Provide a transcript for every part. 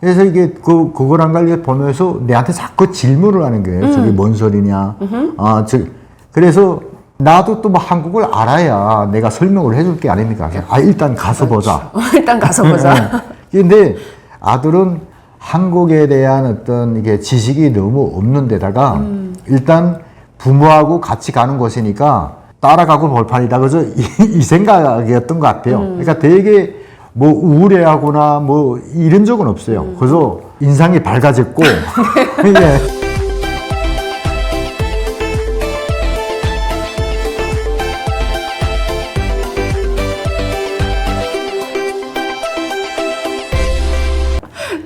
그래서 이게 그거랑 관련 보면서 내한테 자꾸 질문을 하는 거예요. 저게 뭔 소리냐. 그래서 나도 또 뭐 한국을 알아야 내가 설명을 해줄 게 아닙니까? 일단 가서 보자. 일단 가서 보자. 근데 아들은 한국에 대한 어떤 이게 지식이 너무 없는 데다가 일단 부모하고 같이 가는 곳이니까 따라가고 볼 판이다. 그래서 이 생각이었던 것 같아요. 그러니까 되게 뭐 우울해하거나 뭐 이런 적은 없어요. 그래서 인상이 밝아졌고. 예.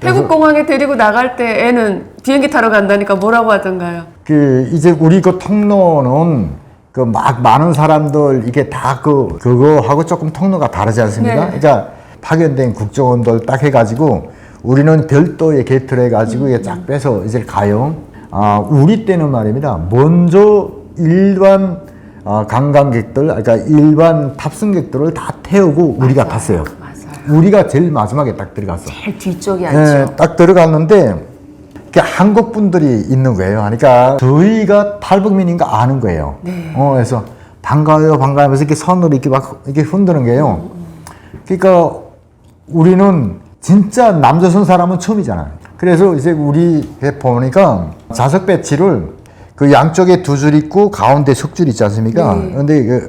태국 공항에 데리고 나갈 때 애는 비행기 타러 간다니까 뭐라고 하던가요? 이제 우리 그 통로는 그 막 많은 사람들 이게 다 그거하고 조금 통로가 다르지 않습니까? 네. 그러니까 파견된 국정원들 딱 해가지고 우리는 별도의 게이트를 해가지고 이게 쫙 빼서 이제 가요. 우리 때는 말입니다. 먼저 일반 관광객들, 그러니까 일반 탑승객들을 다 태우고 우리가 탔어요. 맞아요. 우리가 제일 마지막에 딱 들어갔어. 제일 뒤쪽이 앉죠. 딱 들어갔는데 한국 분들이 있는 거예요. 그러니까 저희가 탈북민인가 아는 거예요. 네. 그래서 반가워요, 반가워하면서 이렇게 손으로 이렇게 막 이렇게 흔드는 거예요. 그러니까 우리는 진짜 남조선 사람은 처음이잖아요. 그래서 이제 우리 보니까 좌석 배치를 그 양쪽에 두 줄 있고 가운데 석줄 있지 않습니까? 네. 근데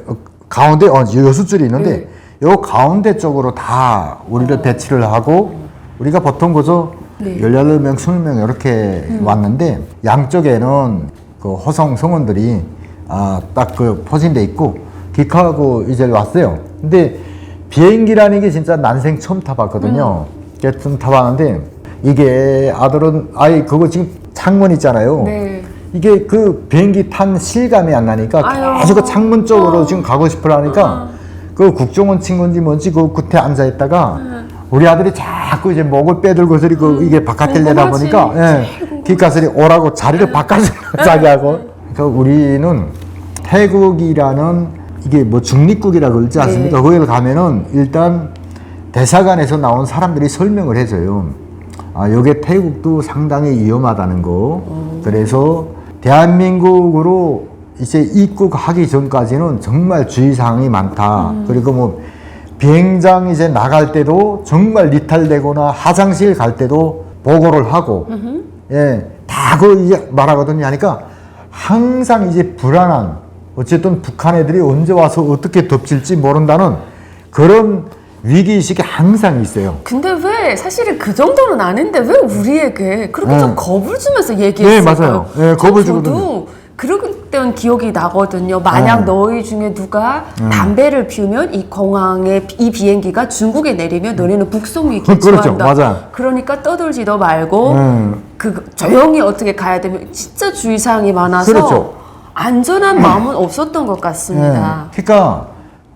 가운데 여섯 줄이 있는데 요 가운데 쪽으로 다 우리를 배치를 하고 우리가 보통 그저 18명, 20명 이렇게 왔는데 양쪽에는 그 호성 성원들이 딱 그 포진돼 있고 기카하고 이제 왔어요. 근데 비행기라는 게 진짜 난생 처음 타봤거든요. 처음 타봤는데 이게 아들은 그거 지금 창문 있잖아요. 네. 이게 그 비행기 탄 실감이 안 나니까 계속 그 창문 쪽으로 지금 가고 싶어 하니까 그 국정원 친구인지 뭔지 그 끝에 앉아 있다가 우리 아들이 자꾸 이제 목을 빼들고 소리 이게 바깥을 내다보니까 기가설이 오라고 자리를 바꿔서 자기하고. 그러니까 우리는 태국이라는 이게 뭐 중립국이라고 그러지 않습니까? 거기를 가면은 일단 대사관에서 나온 사람들이 설명을 해줘요. 요게 태국도 상당히 위험하다는 거. 그래서 대한민국으로 이제 입국하기 전까지는 정말 주의사항이 많다. 그리고 뭐 비행장 이제 나갈 때도 정말 리탈되거나 화장실 갈 때도 보고를 하고, 다 이제 말하거든요. 하니까 항상 이제 불안한, 어쨌든 북한 애들이 언제 와서 어떻게 덮칠지 모른다는 그런 위기의식이 항상 있어요. 근데 왜 사실은 그 정도는 아닌데 왜 우리에게 그렇게 좀 겁을 주면서 얘기했을까요? 네, 맞아요. 네, 겁을 주거든요. 저도 그랬던 기억이 나거든요. 만약 너희 중에 누가 담배를 피우면 이 공항에 이 비행기가 중국에 내리면 너네는 북송이 기초한다. 그렇죠, 맞아요. 그러니까 떠들지도 말고 조용히 어떻게 가야 되면 진짜 주의사항이 많아서 그렇죠. 안전한 마음은 없었던 것 같습니다. 그러니까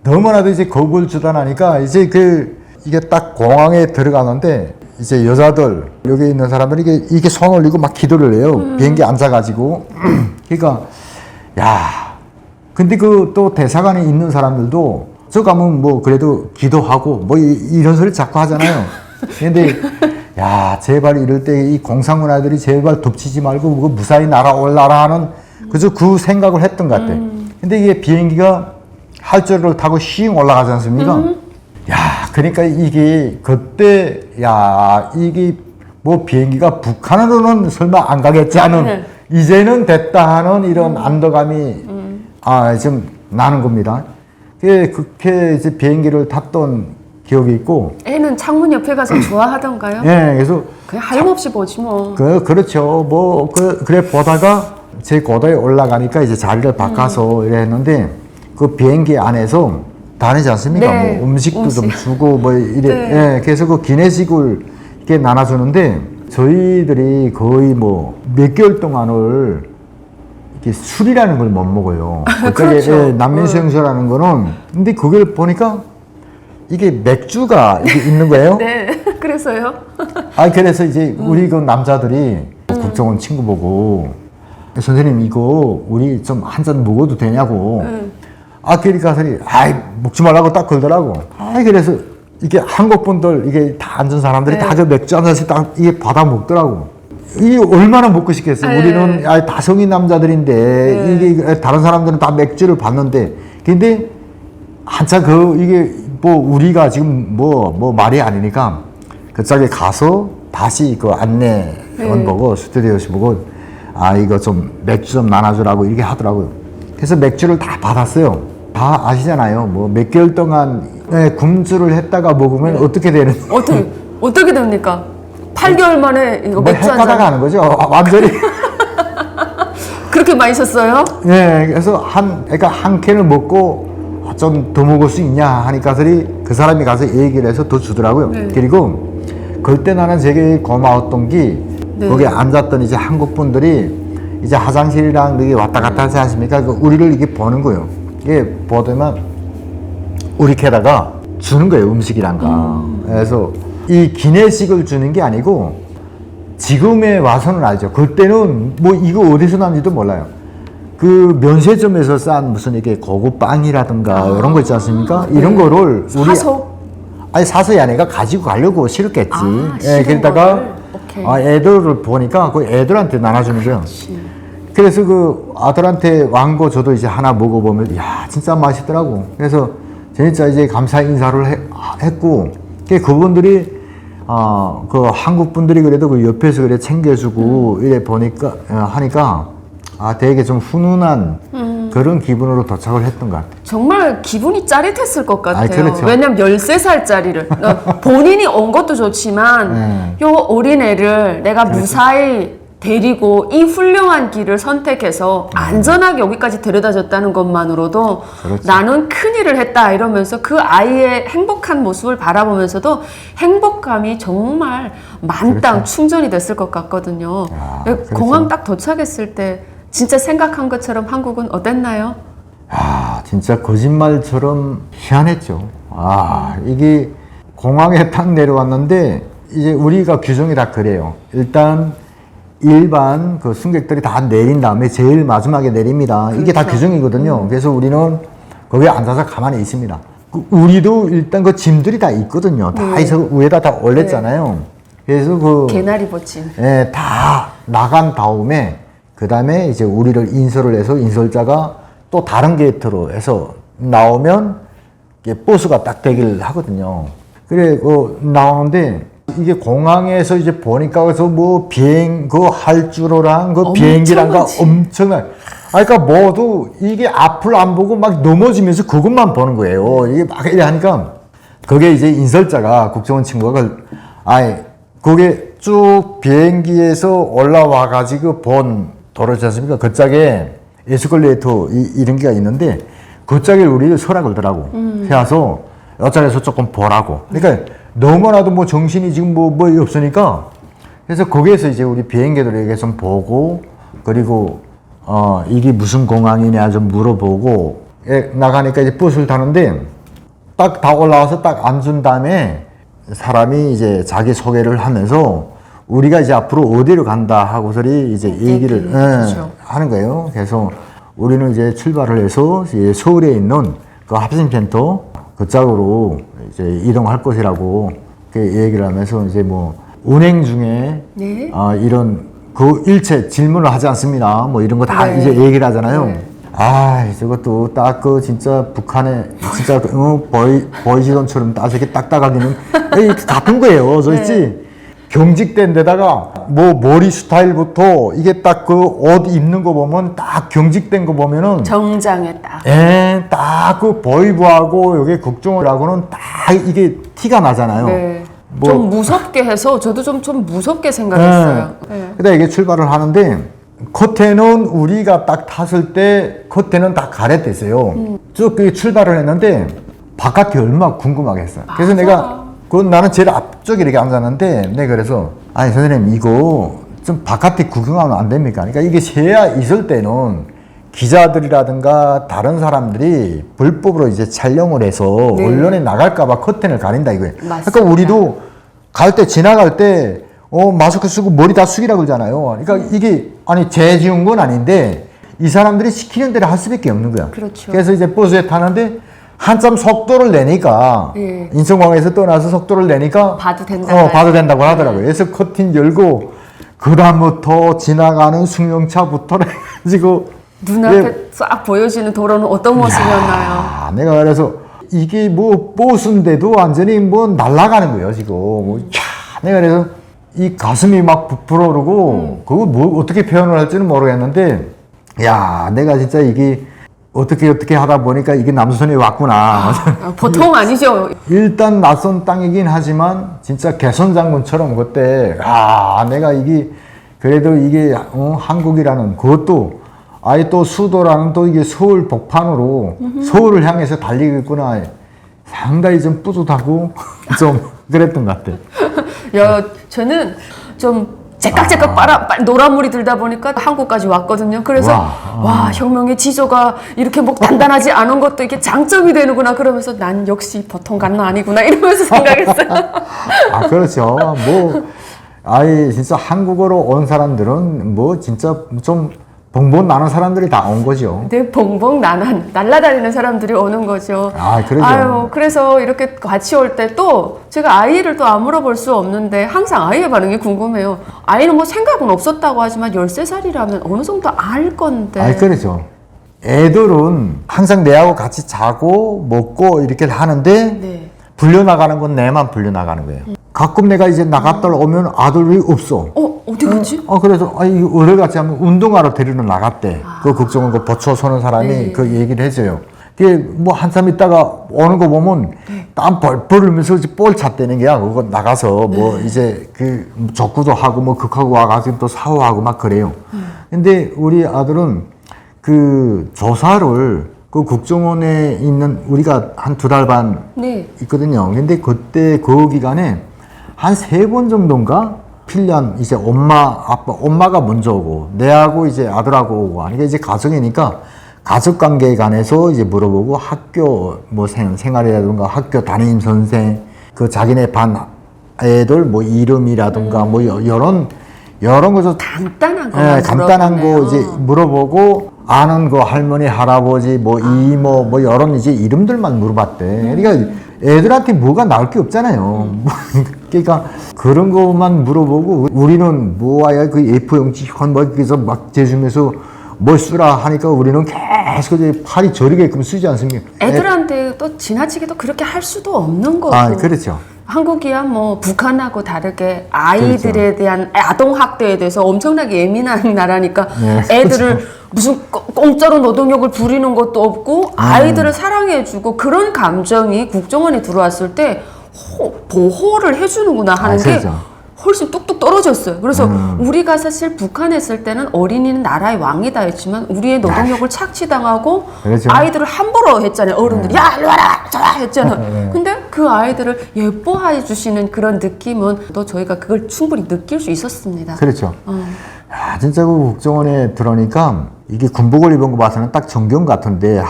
너무나도 이제 겁을 주다 나니까 이제 이게 딱 공항에 들어가는데 이제 여자들 여기 있는 사람들이 이게 손 올리고 막 기도를 해요. 비행기 앉아가지고. 그러니까 근데 또 대사관에 있는 사람들도 저 가면 뭐 그래도 기도하고 뭐 이런 소리 자꾸 하잖아요. 근데 제발 이럴 때 이 공산군아들이 제발 덮치지 말고 뭐 무사히 날아올라라 하는 그저 그 생각을 했던 것 같아. 근데 이게 비행기가 할줄을 타고 쉬잉 올라가지 않습니까? 그러니까 이게 그때 이게 뭐 비행기가 북한으로는 설마 안 가겠지 하는 이제는 됐다 하는 이런 안도감이 좀 나는 겁니다. 그렇게 이제 비행기를 탔던 기억이 있고. 애는 창문 옆에 가서 좋아하던가요? 그래서 그냥 하염없이 보지 뭐. 그렇죠. 뭐 그래 보다가 제 고도에 올라가니까 이제 자리를 바꿔서 이래 했는데 그 비행기 안에서 다니지 않습니까? 네, 뭐 음식도 좀 주고 뭐 이래. 그래서 그 기내식을 이렇게 나눠주는데 저희들이 거의 뭐 몇 개월 동안을 이렇게 술이라는 걸 못 먹어요. 그렇죠. 난민수용소라는 거는. 근데 그걸 보니까 이게 맥주가 이게 있는 거예요. 네, 그래서요? 그래서 이제 우리 그 남자들이 국정원 친구 보고 선생님 이거 우리 좀 한 잔 먹어도 되냐고. 그러니까 먹지 말라고 딱 걸더라고. 그래서 이게 한국 분들 이게 다 앉은 사람들이 네. 다 저 맥주 한 잔씩 딱 이게 받아 먹더라고. 이게 얼마나 먹고 싶겠어요. 네. 우리는 다 성인 남자들인데 네. 이게 다른 사람들은 다 맥주를 받는데 근데 한참 이게 뭐 우리가 지금 뭐 말이 아니니까 그 짝에 가서 다시 그 안내원 보고 스튜디오시 보고 이거 좀 맥주 좀 나눠주라고 이렇게 하더라고요. 그래서 맥주를 다 받았어요. 다 아시잖아요. 뭐 몇 개월 동안 금주를 했다가 먹으면 어떻게 되는? 어떻게 됩니까? 8개월 만에 이거 뭐 맥주 한 헷가닥 잔. 하는 거죠. 완전히. 그렇게 마셨어요? 네, 그래서 그러니까 한 캔을 먹고 좀 더 먹을 수 있냐 하니까들이 그 사람이 가서 얘기를 해서 더 주더라고요. 네. 그리고 그때 나는 되게 고마웠던 게 네. 거기 앉았던 이제 한국 분들이 이제 화장실이랑 이게 왔다 갔다 하지 않습니까? 그 우리를 이게 보는 거예요. 이게 보더만 우리 캐다가 주는 거예요, 음식이란가. 그래서 이 기내식을 주는 게 아니고 지금에 와서는 알죠. 그때는 뭐 이거 어디서 났는지도 몰라요. 그 면세점에서 싼 무슨 이게 고급 빵이라든가 이런 거 있지 않습니까? 이런 거를 우리 사서이 아니라 가지고 가려고 싫었겠지. 그러다가 애들을 보니까 그 애들한테 나눠주는 거예요. 그래서 그 아들한테 왕고 저도 이제 하나 먹어보면 야 진짜 맛있더라고. 그래서 진짜 이제 감사 인사를 했고 그분들이 그 한국 분들이 그래도 그 옆에서 그래 챙겨주고 이래 보니까 하니까 되게 좀 훈훈한 그런 기분으로 도착을 했던 것 같아요. 정말 기분이 짜릿했을 것 같아요. 그렇죠. 왜냐면 13살짜리를 본인이 온 것도 좋지만 요 어린애를 내가 무사히 데리고 이 훌륭한 길을 선택해서 안전하게 여기까지 데려다줬다는 것만으로도 그렇죠. 나는 큰일을 했다 이러면서 그 아이의 행복한 모습을 바라보면서도 행복감이 정말 만땅 그렇죠. 충전이 됐을 것 같거든요. 그렇죠. 공항 딱 도착했을 때 진짜 생각한 것처럼 한국은 어땠나요? 진짜 거짓말처럼 희한했죠. 이게 공항에 딱 내려왔는데 이제 우리가 규정이 다 그래요. 일단 일반 그 승객들이 다 내린 다음에 제일 마지막에 내립니다. 이게 다 규정이거든요. 그래서 우리는 거기에 앉아서 가만히 있습니다. 우리도 일단 그 짐들이 다 있거든요. 다 있어 위에다 다 올렸잖아요. 그래서 그 개나리 버침. 다 나간 다음에 그 다음에 이제 우리를 인솔을 해서 인솔자가 또 다른 게이트로 해서 나오면 이게 버스가 딱 대기를 하거든요. 그래 나오는데 이게 공항에서 이제 보니까 그래서 뭐 그 할주로랑 그 비행기랑가 엄청나. 그러니까 모두 이게 앞을 안 보고 막 넘어지면서 그것만 보는 거예요. 이게 막 이래 하니까 그게 이제 인설자가 국정원 친구가 그게 쭉 비행기에서 올라와 가지고 본 도로지 않습니까? 그 짝에 에스컬레이터 이런 게가 있는데 그 짝에 우리 서라 그러더라고. 그래서 여짝에서 조금 보라고. 그러니까 너무나도 뭐 정신이 지금 뭐 없으니까 그래서 거기에서 이제 우리 비행기들에게 좀 보고 그리고 이게 무슨 공항이냐 좀 물어보고 나가니까 이제 버스를 타는데 딱 다 올라와서 딱 앉은 다음에 사람이 이제 자기 소개를 하면서 우리가 이제 앞으로 어디로 간다 하고서리 이제 얘기를 하는 거예요. 그래서 우리는 이제 출발을 해서 이제 서울에 있는 그 합심센터 그 짝으로 이제 이동할 것이라고 얘기를 하면서 이제 뭐 운행 중에 이런 그 일체 질문을 하지 않습니다. 뭐 이런 거 다 이제 얘기를 하잖아요. 저것도 딱 그 진짜 북한에 진짜 보이지던처럼 딱 이렇게 딱딱하기는 같은 거예요. 그렇지? 경직된 데다가 뭐 머리 스타일부터 이게 딱 그 옷 입는 거 보면 딱 경직된 거 보면은 정장에 딱. 딱 그 보이부하고 여기 국정원하고는 딱 이게 티가 나잖아요. 네. 뭐, 좀 무섭게 해서 저도 좀 무섭게 생각했어요. 근데 이게 출발을 하는데 겉에는 우리가 딱 탔을 때 겉에는 다 가래됐어요. 쭉 출발을 했는데 바깥이 얼마나 궁금하게 했어요. 그래서 내가 나는 제일 앞쪽에 이렇게 앉았는데 내가 그래서 선생님 이거 좀 바깥에 구경하면 안 됩니까? 그러니까 이게 새야 있을 때는 기자들이라든가 다른 사람들이 불법으로 이제 촬영을 해서 언론에 나갈까봐 커튼을 가린다 이거예요. 맞습니다. 그러니까 우리도 지나갈 때 마스크 쓰고 머리 다 숙이라 그러잖아요. 그러니까 이게 죄 지은 건 아닌데 이 사람들이 시키는 대로 할 수밖에 없는 거야. 그렇죠. 그래서 이제 버스에 타는데 한참 속도를 내니까 예. 인천공항에서 떠나서 속도를 내니까 봐도 된다. 봐도 된다고 하더라고요. 그래서 커튼 열고 그다음부터 지나가는 승용차부터 해가지고 눈앞에 싹 보여지는 도로는 어떤 모습이었나요? 아, 내가 그래서 이게 뭐 버스인데도 완전히 뭐 날아가는 거예요 지금. 뭐, 내가 그래서 이 가슴이 막 부풀어 오르고 그거 뭐 어떻게 표현을 할지는 모르겠는데 야 내가 진짜 이게 어떻게 하다 보니까 이게 남수선에 왔구나. 보통 아니죠. 일단 낯선 땅이긴 하지만 진짜 개선 장군처럼 그때 내가 이게 그래도 이게 한국이라는 그것도 아예 또 수도라는 또 이게 서울 복판으로 서울을 향해서 달리고 있구나. 상당히 좀 뿌듯하고 좀 그랬던 것 같아. 야, 저는 좀 제깍제깍 노란 물이 들다 보니까 한국까지 왔거든요. 그래서 와, 혁명의 지조가 이렇게 뭐 단단하지 않은 것도 이게 장점이 되는구나. 그러면서 난 역시 보통 간나 아니구나 이러면서 생각했어요. 그렇죠. 뭐 아예 진짜 한국어로 온 사람들은 뭐 진짜 좀 봉봉 나는 사람들이 다 온 거죠. 네, 봉봉 날아다니는 사람들이 오는 거죠. 그러죠. 아유, 그래서 이렇게 같이 올 때 또 제가 아이를 또 안 물어볼 수 없는데 항상 아이의 반응이 궁금해요. 아이는 뭐 생각은 없었다고 하지만 13살이라면 어느 정도 알 건데. 그렇죠. 애들은 항상 내하고 같이 자고 먹고 이렇게 하는데 네. 불려나가는 건 내만 불려나가는 거예요. 가끔 내가 이제 나갔다 오면 아들이 없어. 어디 갔지? 그래서 어딜 같이 하면 운동하러 데리러 나갔대. 그 국정원 그 버쳐 서는 사람이 그 얘기를 해줘요. 그게 뭐 한참 있다가 오는 거 보면 땀 벌벌 흘면서 볼 찼다는 게야. 그거 나가서 뭐 이제 그 족구도 하고 뭐 극하고 와가지고 또 샤워하고 막 그래요. 근데 우리 아들은 그 조사를 그 국정원에 있는 우리가 한 2달 반 네. 있거든요. 근데 그때 그 기간에 한 3번 정도인가 필년 이제 엄마가 먼저 오고 내하고 이제 아들하고 오고 하니까 이제 가정이니까 가족 관계에 관해서 이제 물어보고 학교 뭐 생활이라든가 학교 담임 선생 그 자기네 반 애들 뭐 이름이라든가 뭐 이런 거죠. 간단한 거. 간단한 거 이제 물어보고 아는 거 할머니 할아버지 뭐 이모 뭐 이런 이제 이름들만 물어봤대. 그러니까 애들한테 뭐가 나올 게 없잖아요. 그러니까 그런 것만 물어보고 우리는 뭐야 그 A4용지 뭐 그래서 막 재주면서 뭘 쓰라 하니까 우리는 계속 이제 팔이 저리게끔 쓰지 않습니까? 애들한테 또 지나치게 또 그렇게 할 수도 없는 거고. 그렇죠. 한국이야 뭐 북한하고 다르게 아이들에 그렇죠. 대한 아동학대에 대해서 엄청나게 예민한 나라니까 네, 애들을 무슨 공짜로 노동력을 부리는 것도 없고 아이들을 사랑해주고 그런 감정이 국정원에 들어왔을 때 보호를 해주는구나 하는 게 그렇죠. 훨씬 뚝뚝 떨어졌어요. 그래서 우리가 사실 북한에 있을 때는 어린이는 나라의 왕이다 했지만 우리의 노동력을 착취당하고 그렇죠. 아이들을 함부로 했잖아요. 어른들이 야 이리 와라 저라 했잖아. 근데 그 아이들을 예뻐해 주시는 그런 느낌은 또 저희가 그걸 충분히 느낄 수 있었습니다. 그렇죠. 진짜 그 국정원에 들어오니까 이게 군복을 입은 거 봐서는 딱 정경 같은데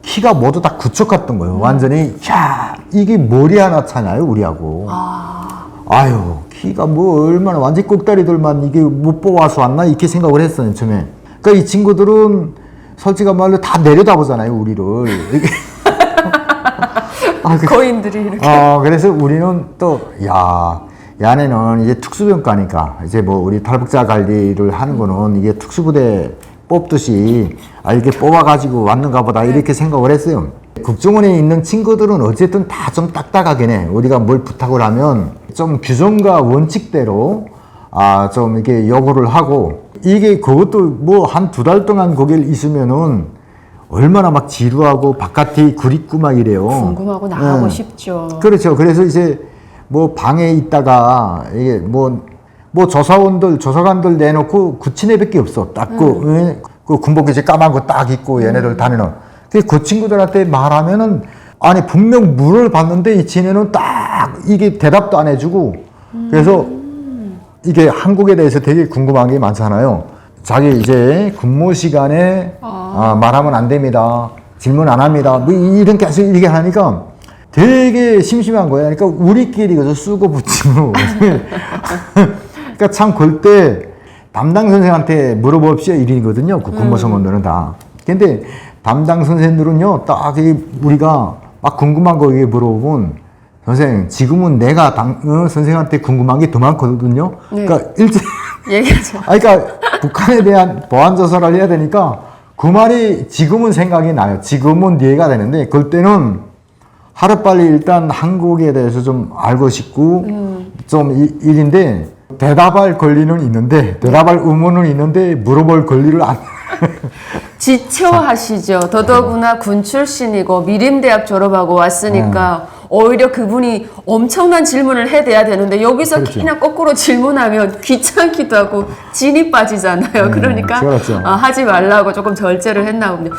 키가 모두 다 구척 같던 거예요. 완전히 이게 머리 하나 차나요 우리하고. 아유 키가 뭐 얼마나 완전 꼭다리들만 이게 못 뽑아서 왔나 이렇게 생각을 했어요 처음에. 그러니까 이 친구들은 솔직한 말로 다 내려다보잖아요 우리를. 거인들이 이렇게. 그래서 우리는 또 야네는 이제 특수병과니까 이제 뭐 우리 탈북자 관리를 하는 거는 이게 특수부대 뽑듯이 이렇게 뽑아가지고 왔는가 보다 이렇게 생각을 했어요. 국정원에 있는 친구들은 어쨌든 다 좀 딱딱하긴 해. 우리가 뭘 부탁을 하면 좀 규정과 원칙대로 좀 이렇게 요구를 하고 이게 그것도 뭐 한 2달 동안 거길 있으면은 얼마나 막 지루하고 바깥이 구릿고 막 이래요. 궁금하고 나가고 싶죠. 그렇죠. 그래서 이제 뭐 방에 있다가 이게 뭐 조사관들 내놓고 구친애밖에 없어. 딱 그 군복 이제 까만 거 딱 입고 얘네들 다니는. 그 친구들한테 말하면은 아니 분명 물을 봤는데 이 친애는 딱 이게 대답도 안 해주고 그래서 이게 한국에 대해서 되게 궁금한 게 많잖아요. 자기 이제 근무 시간에 말하면 안 됩니다. 질문 안 합니다. 뭐 이런 계속 이렇게 하니까 되게 심심한 거예요. 그러니까 우리끼리 그저 쓰고 붙이고. 그러니까 참 그때 담당 선생한테 물어봅시다 일이거든요. 그 근무성원들은 다. 근데 담당 선생들은요, 딱 우리가 막 궁금한 거 물어보면 선생님 지금은 내가 선생님한테 궁금한 게 더 많거든요. 네. 그러니까 일찍 얘기하죠. 그러니까 북한에 대한 보안 조사를 해야 되니까 그 말이 지금은 생각이 나요. 지금은 이해가 되는데 그때는 하루빨리 일단 한국에 대해서 좀 알고 싶고 좀 일인데 대답할 권리는 있는데 대답할 의무는 있는데 물어볼 권리를 안 지쳐하시죠. 더더구나 군 출신이고 미림대학 졸업하고 왔으니까 오히려 그분이 엄청난 질문을 해대야 되는데 여기서 그렇죠. 그냥 거꾸로 질문하면 귀찮기도 하고 진이 빠지잖아요. 그러니까 그렇죠. 하지 말라고 조금 절제를 했나 보군요.